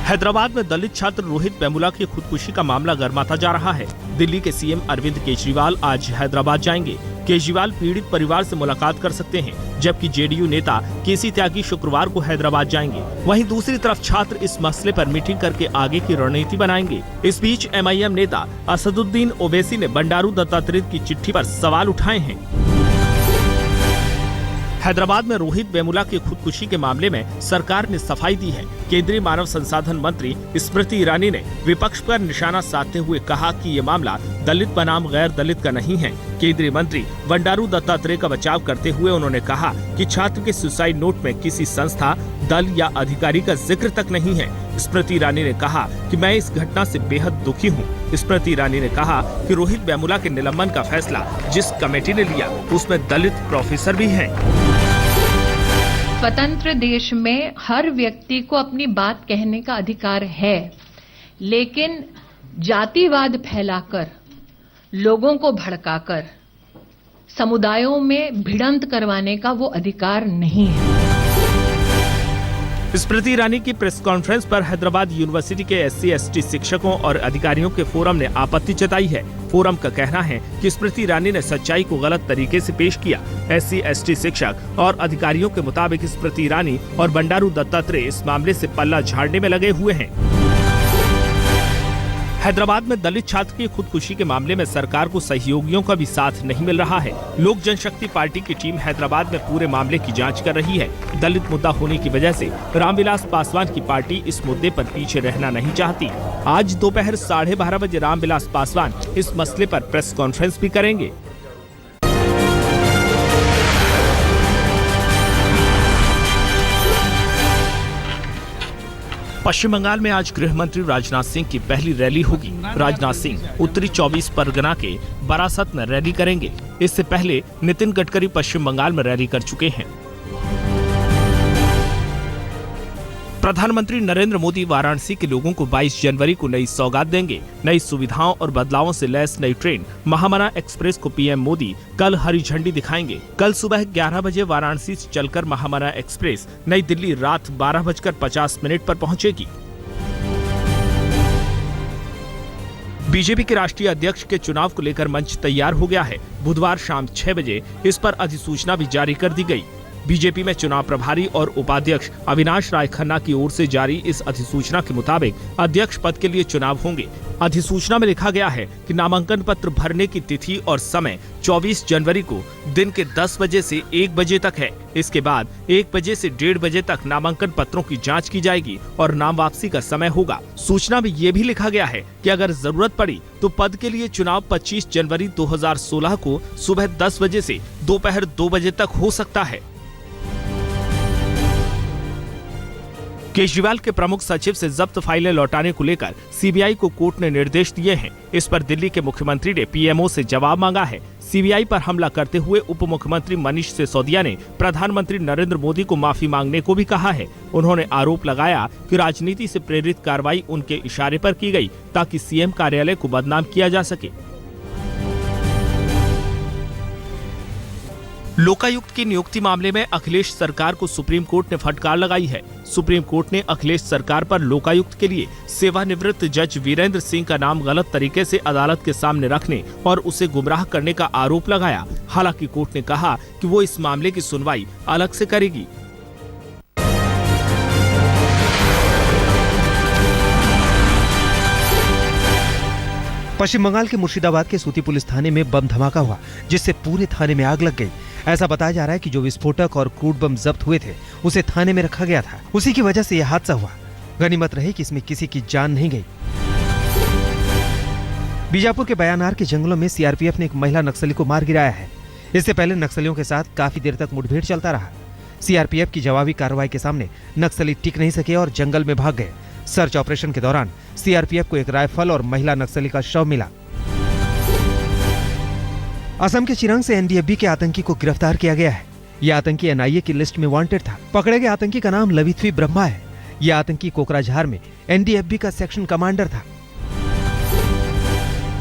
हैदराबाद में दलित छात्र रोहित वेमुला की खुदकुशी का मामला गर्माता जा रहा है। दिल्ली के सीएम अरविंद केजरीवाल आज हैदराबाद जाएंगे। केजरीवाल पीड़ित परिवार से मुलाकात कर सकते हैं, जबकि जेडीयू नेता केसी त्यागी शुक्रवार को हैदराबाद जाएंगे। वहीं दूसरी तरफ छात्र इस मसले पर मीटिंग करके आगे की रणनीति बनाएंगे। इस बीच एमआईएम नेता असदुद्दीन ओवैसी ने बंडारू दत्तात्रेय की चिट्ठी पर सवाल उठाए हैं। हैदराबाद में रोहित वेमुला की खुदकुशी के मामले में सरकार ने सफाई दी है। केंद्रीय मानव संसाधन मंत्री स्मृति ईरानी ने विपक्ष पर निशाना साधते हुए कहा कि ये मामला दलित बनाम गैर दलित का नहीं है। केंद्रीय मंत्री बंडारू दत्तात्रेय का बचाव करते हुए उन्होंने कहा कि छात्र के सुसाइड नोट में किसी संस्था, दल या अधिकारी का जिक्र तक नहीं है। स्मृति ईरानी ने कहा कि मैं इस घटना से बेहद दुखी हूँ। स्मृति ईरानी ने कहा कि रोहित वेमुला के निलंबन का फैसला जिस कमेटी ने लिया उसमें दलित प्रोफेसर भी हैं। स्वतंत्र देश में हर व्यक्ति को अपनी बात कहने का अधिकार है, लेकिन जातिवाद फैलाकर, लोगों को भड़काकर, समुदायों में भिड़ंत करवाने का वो अधिकार नहीं है। स्मृति ईरानी की प्रेस कॉन्फ्रेंस पर हैदराबाद यूनिवर्सिटी के SC/ST शिक्षकों और अधिकारियों के फोरम ने आपत्ति जताई है। फोरम का कहना है कि स्मृति ईरानी ने सच्चाई को गलत तरीके से पेश किया। SC/ST शिक्षक और अधिकारियों के मुताबिक स्मृति ईरानी और बंडारू दत्तात्रेय इस मामले से पल्ला झाड़ने में लगे हुए हैं। हैदराबाद में दलित छात्र की खुदकुशी के मामले में सरकार को सहयोगियों का भी साथ नहीं मिल रहा है। लोक जनशक्ति पार्टी की टीम हैदराबाद में पूरे मामले की जांच कर रही है। दलित मुद्दा होने की वजह से रामविलास पासवान की पार्टी इस मुद्दे पर पीछे रहना नहीं चाहती। आज दोपहर 12:30 बजे रामविलास पासवान इस मसले पर प्रेस कॉन्फ्रेंस भी करेंगे। पश्चिम बंगाल में आज गृह मंत्री राजनाथ सिंह की पहली रैली होगी। राजनाथ सिंह उत्तरी 24 परगना के बारासत में रैली करेंगे। इससे पहले नितिन गडकरी पश्चिम बंगाल में रैली कर चुके हैं। प्रधानमंत्री नरेंद्र मोदी वाराणसी के लोगों को 22 जनवरी को नई सौगात देंगे। नई सुविधाओं और बदलावों से लैस नई ट्रेन महामना एक्सप्रेस को पीएम मोदी कल हरी झंडी दिखाएंगे। कल सुबह 11 बजे वाराणसी से चलकर महामना एक्सप्रेस नई दिल्ली रात 12:50 पर पहुंचेगी। बीजेपी के राष्ट्रीय अध्यक्ष के चुनाव को लेकर मंच तैयार हो गया है। बुधवार शाम 6 बजे इस पर अधिसूचना भी जारी कर दी गई। बीजेपी में चुनाव प्रभारी और उपाध्यक्ष अविनाश राय खन्ना की ओर से जारी इस अधिसूचना के मुताबिक अध्यक्ष पद के लिए चुनाव होंगे। अधिसूचना में लिखा गया है कि नामांकन पत्र भरने की तिथि और समय 24 जनवरी को दिन के 10 बजे से 1 बजे तक है। इसके बाद 1 बजे से 1:30 बजे तक नामांकन पत्रों की जांच की जाएगी और नाम वापसी का समय होगा। सूचना में ये भी लिखा गया है कि अगर जरूरत पड़ी तो पद के लिए चुनाव 25 जनवरी 2016 को सुबह 10 बजे से दोपहर 2 बजे तक हो सकता है। केजरीवाल के प्रमुख सचिव से जब्त फाइलें लौटाने को लेकर सीबीआई को कोर्ट ने निर्देश दिए हैं। इस पर दिल्ली के मुख्यमंत्री ने पीएमओ से जवाब मांगा है। सीबीआई पर हमला करते हुए उप मुख्यमंत्री मनीष सिसोदिया ने प्रधानमंत्री नरेंद्र मोदी को माफी मांगने को भी कहा है। उन्होंने आरोप लगाया कि राजनीति से प्रेरित कार्रवाई उनके इशारे पर की गई ताकि सीएम कार्यालय को बदनाम किया जा सके। लोकायुक्त की नियुक्ति मामले में अखिलेश सरकार को सुप्रीम कोर्ट ने फटकार लगाई है। सुप्रीम कोर्ट ने अखिलेश सरकार पर लोकायुक्त के लिए सेवानिवृत्त जज वीरेंद्र सिंह का नाम गलत तरीके से अदालत के सामने रखने और उसे गुमराह करने का आरोप लगाया। हालांकि कोर्ट ने कहा कि वो इस मामले की सुनवाई अलग से करेगी। पश्चिम बंगाल के मुर्शिदाबाद के सूती पुलिस थाने में बम धमाका हुआ, जिससे पूरे थाने में आग लग गई। ऐसा बताया जा रहा है कि जो विस्फोटक और क्रूड बम जब्त हुए थे उसे थाने में रखा गया था। उसी की वजह से यह हादसा हुआ। गनीमत रही कि इसमें किसी की जान नहीं गई। बीजापुर के बयानार के जंगलों में सीआरपीएफ ने एक महिला नक्सली को मार गिराया है। इससे पहले नक्सलियों के साथ काफी देर तक मुठभेड़ चलता रहा। सीआरपीएफ की जवाबी कार्रवाई के सामने नक्सली टिक नहीं सके और जंगल में भाग गए। सर्च ऑपरेशन के दौरान सीआरपीएफ को एक राइफल और महिला नक्सली का शव मिला। असम के चिरांग से एनडीएफबी के आतंकी को गिरफ्तार किया गया है। यह आतंकी एनआईए की लिस्ट में वांटेड था। पकड़े गए आतंकी का नाम लविथवी ब्रह्मा है। यह आतंकी कोकराझार में एनडीएफबी का सेक्शन कमांडर था।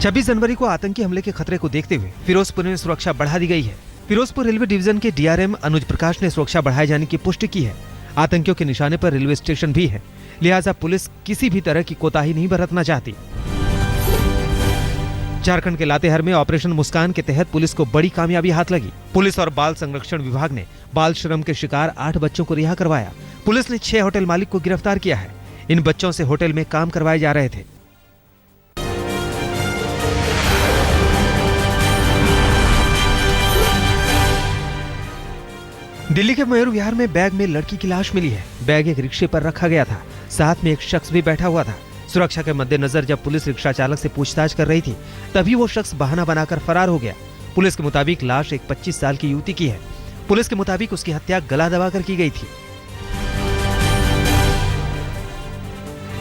26 जनवरी को आतंकी हमले के खतरे को देखते हुए फिरोजपुर में सुरक्षा बढ़ा दी गई है। फिरोजपुर रेलवे डिवीजन के डीआरएम अनुज प्रकाश ने सुरक्षा बढ़ाए जाने की पुष्टि की है। आतंकियों के निशाने पर रेलवे स्टेशन भी है। लिहाजा पुलिस किसी भी तरह की कोताही नहीं बरतना चाहती। झारखंड के लातेहार में ऑपरेशन मुस्कान के तहत पुलिस को बड़ी कामयाबी हाथ लगी। पुलिस और बाल संरक्षण विभाग ने बाल श्रम के शिकार 8 बच्चों को रिहा करवाया। पुलिस ने 6 होटल मालिक को गिरफ्तार किया है। इन बच्चों से होटल में काम करवाए जा रहे थे। दिल्ली के मयूर विहार में बैग में लड़की की लाश मिली है। बैग एक रिक्शे पर रखा गया था, साथ में एक शख्स भी बैठा हुआ था। सुरक्षा के मद्देनजर जब पुलिस रिक्शा चालक से पूछताछ कर रही थी, तभी वो शख्स बहाना बनाकर फरार हो गया। पुलिस के मुताबिक लाश एक 25 साल की युवती की है। पुलिस के मुताबिक उसकी हत्या गला दबाकर की गई थी।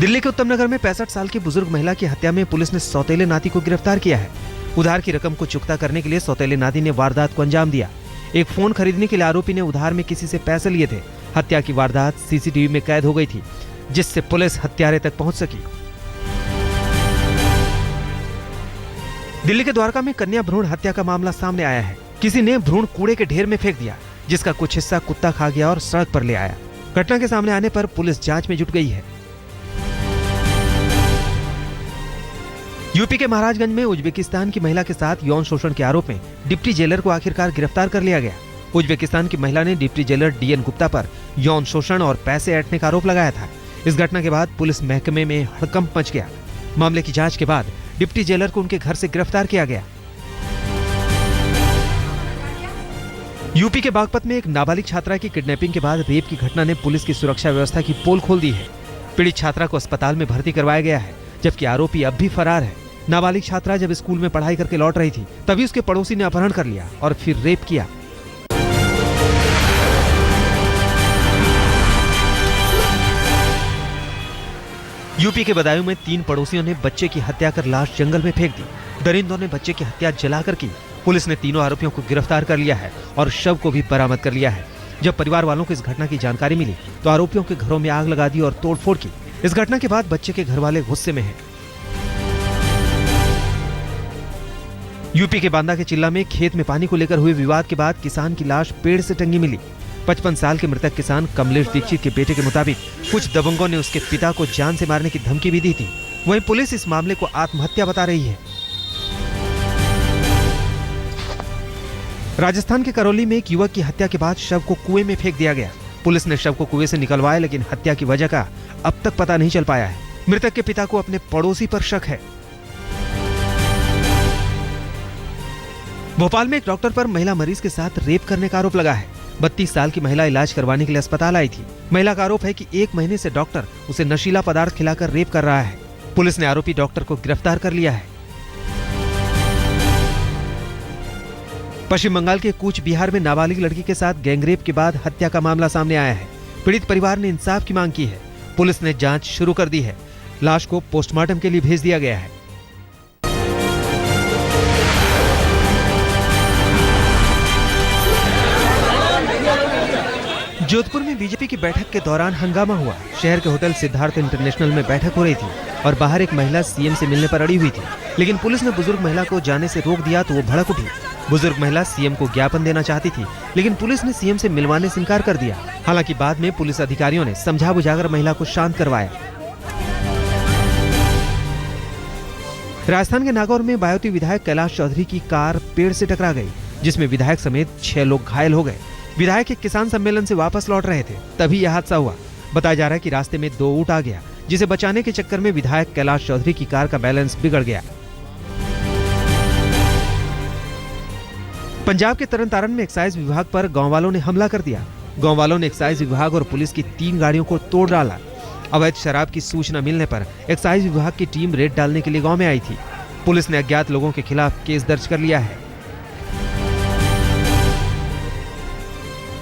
दिल्ली के उत्तम नगर में 65 साल की बुजुर्ग महिला की हत्या में पुलिस ने सौतेले नाती को गिरफ्तार किया है। उधार की रकम को चुकता करने के लिए सौतेले नाती ने वारदात को अंजाम दिया। एक फोन खरीदने के लिए आरोपी ने उधार में किसी से पैसे लिए थे। हत्या की वारदात सीसीटीवी में कैद हो गई थी, जिससे पुलिस हत्यारे तक पहुंच सकी। दिल्ली के द्वारका में कन्या भ्रूण हत्या का मामला सामने आया है। किसी ने भ्रूण कूड़े के ढेर में फेंक दिया, जिसका कुछ हिस्सा कुत्ता खा गया और सड़क पर ले आया। घटना के सामने आने पर पुलिस जांच में जुट गई है। यूपी के महाराजगंज में उज्बेकिस्तान की महिला के साथ यौन शोषण के आरोप में डिप्टी जेलर को आखिरकार गिरफ्तार कर लिया गया। उज्बेकिस्तान की महिला ने डिप्टी जेलर डीएन गुप्ता पर यौन शोषण और पैसे ऐंठने का आरोप लगाया था। इस घटना के बाद पुलिस महकमे में हड़कंप मच गया। मामले की जांच के बाद डिप्टी जेलर को उनके घर से गिरफ्तार किया गया। यूपी के बागपत में एक नाबालिग छात्रा की किडनैपिंग के बाद रेप की घटना ने पुलिस की सुरक्षा व्यवस्था की पोल खोल दी है। पीड़ित छात्रा को अस्पताल में भर्ती करवाया गया है, जबकि आरोपी अब भी फरार है। नाबालिग छात्रा जब स्कूल में पढ़ाई करके लौट रही थी, तभी उसके पड़ोसी ने अपहरण कर लिया और फिर रेप किया। यूपी के बदायूं में 3 पड़ोसियों ने बच्चे की हत्या कर लाश जंगल में फेंक दी। दरिंदों ने बच्चे की हत्या जलाकर की। पुलिस ने तीनों आरोपियों को गिरफ्तार कर लिया है और शव को भी बरामद कर लिया है। जब परिवार वालों को इस घटना की जानकारी मिली, तो आरोपियों के घरों में आग लगा दी और तोड़फोड़ की। इस घटना के बाद बच्चे के घर वाले गुस्से में हैं। यूपी के बांदा के चिल्ला में खेत में पानी को लेकर हुए विवाद के बाद किसान की लाश पेड़ से टंगी मिली। 55 साल के मृतक किसान कमलेश दीक्षित के बेटे के मुताबिक कुछ दबंगों ने उसके पिता को जान से मारने की धमकी भी दी थी। वहीं पुलिस इस मामले को आत्महत्या बता रही है। राजस्थान के करौली में एक युवक की हत्या के बाद शव को कुएं में फेंक दिया गया। पुलिस ने शव को कुएं से निकलवाया, लेकिन हत्या की वजह का अब तक पता नहीं चल पाया है। मृतक के पिता को अपने पड़ोसी पर शक है। भोपाल में एक डॉक्टर पर महिला मरीज के साथ रेप करने का आरोप लगा है। 32 साल की महिला इलाज करवाने के लिए अस्पताल आई थी। महिला का आरोप है कि 1 महीने से डॉक्टर उसे नशीला पदार्थ खिलाकर रेप कर रहा है। पुलिस ने आरोपी डॉक्टर को गिरफ्तार कर लिया है। पश्चिम बंगाल के कूच बिहार में नाबालिग लड़की के साथ गैंगरेप के बाद हत्या का मामला सामने आया है। पीड़ित परिवार ने इंसाफ की मांग की है। पुलिस ने जांच शुरू कर दी है। लाश को पोस्टमार्टम के लिए भेज दिया गया है। जोधपुर में बीजेपी की बैठक के दौरान हंगामा हुआ। शहर के होटल सिद्धार्थ इंटरनेशनल में बैठक हो रही थी और बाहर एक महिला सीएम से मिलने पर अड़ी हुई थी, लेकिन पुलिस ने बुजुर्ग महिला को जाने से रोक दिया तो वो भड़क उठी। बुजुर्ग महिला सीएम को ज्ञापन देना चाहती थी, लेकिन पुलिस ने सीएम से मिलवाने से इनकार कर दिया। हालांकि बाद में पुलिस अधिकारियों ने समझा बुझाकर महिला को शांत करवाया। राजस्थान के नागौर में बायोती विधायक कैलाश चौधरी की कार पेड़ से टकरा गई, जिसमें विधायक समेत 6 लोग घायल हो गए। विधायक एक किसान सम्मेलन से वापस लौट रहे थे, तभी यह हादसा हुआ। बताया जा रहा है कि रास्ते में 2 ऊंट आ गया, जिसे बचाने के चक्कर में विधायक कैलाश चौधरी की कार का बैलेंस बिगड़ गया। पंजाब के तरनतारन में एक्साइज विभाग पर गांव वालों ने हमला कर दिया। गांव वालों ने एक्साइज विभाग और पुलिस की 3 गाड़ियों को तोड़ डाला। अवैध शराब की सूचना मिलने पर एक्साइज विभाग की टीम रेड डालने के लिए गांव में आई थी। पुलिस ने अज्ञात लोगों के खिलाफ केस दर्ज कर लिया है।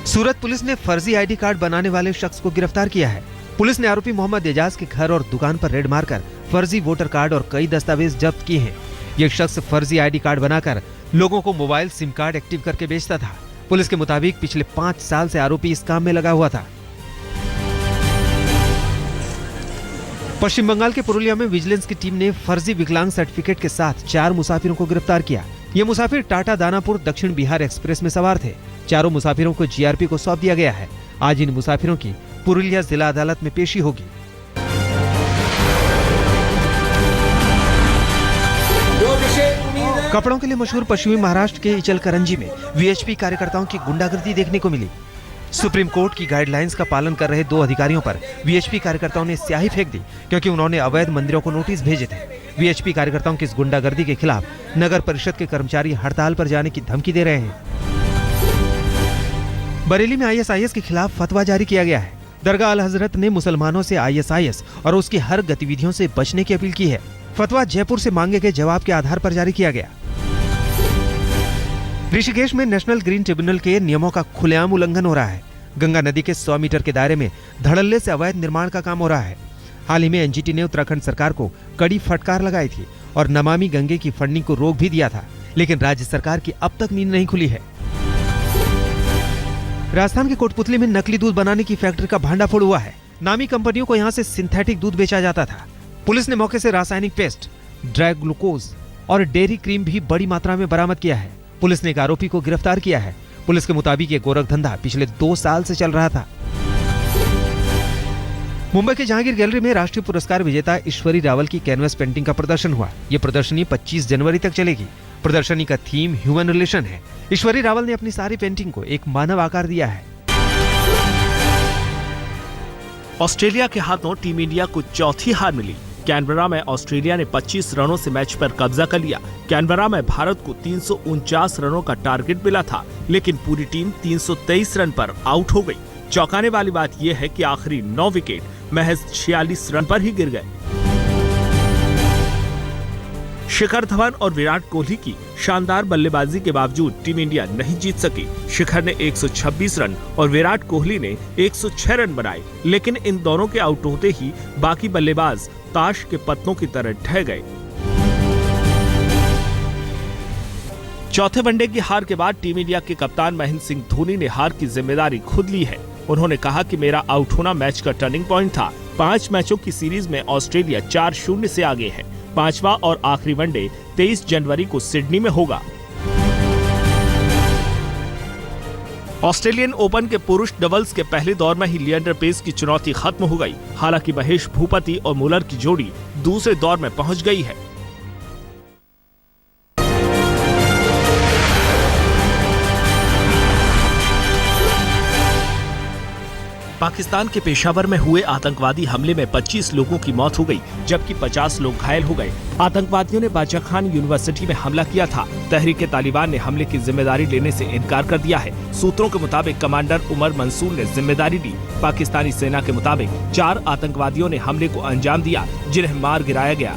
सूरत पुलिस ने फर्जी आईडी कार्ड बनाने वाले शख्स को गिरफ्तार किया है। पुलिस ने आरोपी मोहम्मद एजाज के घर और दुकान पर रेड मारकर फर्जी वोटर कार्ड और कई दस्तावेज जब्त किए हैं। यह शख्स फर्जी आईडी कार्ड बनाकर लोगों को मोबाइल सिम कार्ड एक्टिव करके बेचता था। पुलिस के मुताबिक पिछले 5 साल से आरोपी इस काम में लगा हुआ था। पश्चिम बंगाल के पुरुलिया में विजिलेंस की टीम ने फर्जी विकलांग सर्टिफिकेट के साथ 4 मुसाफिरों को गिरफ्तार किया। ये मुसाफिर टाटा दानापुर दक्षिण बिहार एक्सप्रेस में सवार थे। चारों मुसाफिरों को जीआरपी को सौंप दिया गया है। आज इन मुसाफिरों की पुरुलिया जिला अदालत में पेशी होगी। कपड़ों के लिए मशहूर पश्चिमी महाराष्ट्र के इचलकरंजी में वीएचपी कार्यकर्ताओं की गुंडागर्दी देखने को मिली। सुप्रीम कोर्ट की गाइडलाइंस का पालन कर रहे 2 अधिकारियों पर वीएचपी कार्यकर्ताओं ने स्याही फेंक दी क्योंकि उन्होंने अवैध मंदिरों को नोटिस भेजे थे। वीएचपी कार्यकर्ताओं की इस गुंडागर्दी के खिलाफ नगर परिषद के कर्मचारी हड़ताल पर जाने की धमकी दे रहे हैं। बरेली में आईएसआईएस के खिलाफ फतवा जारी किया गया है। दरगाह अल हजरत ने मुसलमानों से आईएसआईएस और उसकी हर गतिविधियों से बचने की अपील की है। फतवा जयपुर से मांगे गए जवाब के आधार पर जारी किया गया। ऋषिकेश में नेशनल ग्रीन ट्रिब्यूनल के नियमों का खुलेआम उल्लंघन हो रहा है। गंगा नदी के 100 मीटर के दायरे में धड़ल्ले से अवैध निर्माण का काम हो रहा है। हाल ही में एनजीटी ने उत्तराखंड सरकार को कड़ी फटकार लगाई थी और नमामि गंगे की फंडिंग को रोक भी दिया था, लेकिन राज्य सरकार की अब तक नींद नहीं खुली है। राजस्थान के कोटपुतली में नकली दूध बनाने की फैक्ट्री का भांडाफोड़ हुआ है। नामी कंपनियों को यहां से सिंथेटिक दूध बेचा जाता था। पुलिस ने मौके से रासायनिक पेस्ट, ड्राई ग्लूकोज और डेयरी क्रीम भी बड़ी मात्रा में बरामद किया है। पुलिस ने एक आरोपी को गिरफ्तार किया है। पुलिस के मुताबिक ये गोरख धंधा पिछले 2 साल से चल रहा था। मुंबई के जहांगीर गैलरी में राष्ट्रीय पुरस्कार विजेता ईश्वरी रावल की कैनवस पेंटिंग का प्रदर्शन हुआ। ये प्रदर्शनी 25 जनवरी तक चलेगी। प्रदर्शनी का थीम ह्यूमन रिलेशन है। ईश्वरी रावल ने अपनी सारी पेंटिंग को एक मानव आकार दिया है। ऑस्ट्रेलिया के हाथों टीम इंडिया को चौथी हार मिली। कैनबरा में ऑस्ट्रेलिया ने 25 रनों से मैच पर कब्जा कर लिया। कैनबरा में भारत को 349 रनों का टारगेट मिला था, लेकिन पूरी टीम 323 रन पर आउट हो गई। चौंकाने वाली बात यह है कि आखिरी 9 विकेट महज 46 रन पर ही गिर गए। शिखर धवन और विराट कोहली की शानदार बल्लेबाजी के बावजूद टीम इंडिया नहीं जीत सकी। शिखर ने 126 रन और विराट कोहली ने 106 रन बनाए, लेकिन इन दोनों के आउट होते ही बाकी बल्लेबाज ताश के पत्तों की तरह ढह गए। चौथे वनडे की हार के बाद टीम इंडिया के कप्तान महेंद्र सिंह धोनी ने हार की जिम्मेदारी खुद ली है। उन्होंने कहा कि मेरा आउट होना मैच का टर्निंग पॉइंट था। 5 मैचों की सीरीज में ऑस्ट्रेलिया 4-0 से आगे है। 5वां और आखिरी वनडे 23 जनवरी को सिडनी में होगा। ऑस्ट्रेलियन ओपन के पुरुष डबल्स के पहले दौर में ही लिएंडर पेस की चुनौती खत्म हो गई। हालांकि महेश भूपति और मुलर की जोड़ी दूसरे दौर में पहुंच गई है। पाकिस्तान के पेशावर में हुए आतंकवादी हमले में 25 लोगों की मौत हो गई, जबकि 50 लोग घायल हो गए। आतंकवादियों ने बाचा खान यूनिवर्सिटी में हमला किया था। तहरीके तालिबान ने हमले की जिम्मेदारी लेने से इनकार कर दिया है। सूत्रों के मुताबिक कमांडर उमर मंसूर ने जिम्मेदारी ली। पाकिस्तानी सेना के मुताबिक 4 आतंकवादियों ने हमले को अंजाम दिया, जिन्हें मार गिराया गया।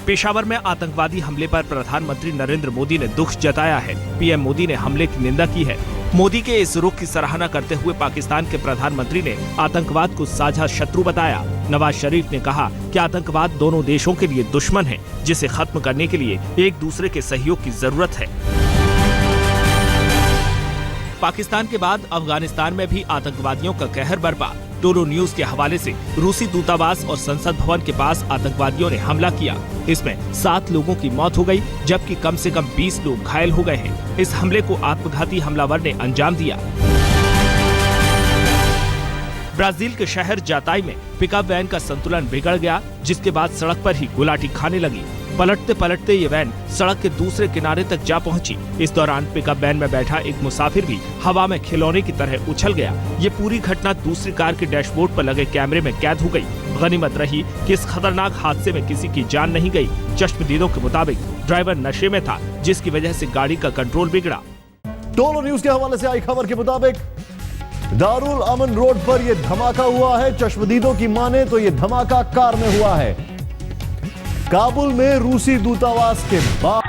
पेशावर में आतंकवादी हमले पर प्रधानमंत्री नरेंद्र मोदी ने दुख जताया है। पीएम मोदी ने हमले की निंदा की है। मोदी के इस रुख की सराहना करते हुए पाकिस्तान के प्रधानमंत्री ने आतंकवाद को साझा शत्रु बताया। नवाज शरीफ ने कहा कि आतंकवाद दोनों देशों के लिए दुश्मन है, जिसे खत्म करने के लिए एक दूसरे के सहयोग की जरूरत है। पाकिस्तान के बाद अफगानिस्तान में भी आतंकवादियों का कहर बरपा। टोरो न्यूज के हवाले से रूसी दूतावास और संसद भवन के पास आतंकवादियों ने हमला किया। इसमें 7 लोगों की मौत हो गई, जबकि कम से कम 20 लोग घायल हो गए हैं। इस हमले को आत्मघाती हमलावर ने अंजाम दिया। ब्राजील के शहर जाताई में पिकअप वैन का संतुलन बिगड़ गया, जिसके बाद सड़क पर ही गुलाटी खाने लगी। पलटते पलटते ये वैन सड़क के दूसरे किनारे तक जा पहुंची। इस दौरान पिकअप वैन में बैठा एक मुसाफिर भी हवा में खिलौने की तरह उछल गया। ये पूरी घटना दूसरी कार के डैशबोर्ड पर लगे कैमरे में कैद हो गई। गनीमत रही कि इस खतरनाक हादसे में किसी की जान नहीं गई। चश्मदीदों के मुताबिक ड्राइवर नशे में था, जिसकी वजह से गाड़ी का कंट्रोल बिगड़ा। टोलो न्यूज के हवाले से आई खबर के मुताबिक दारुल अमन रोड पर यह धमाका हुआ है। चश्मदीदों की माने तो यह धमाका कार में हुआ है। काबुल में रूसी दूतावास के बाहर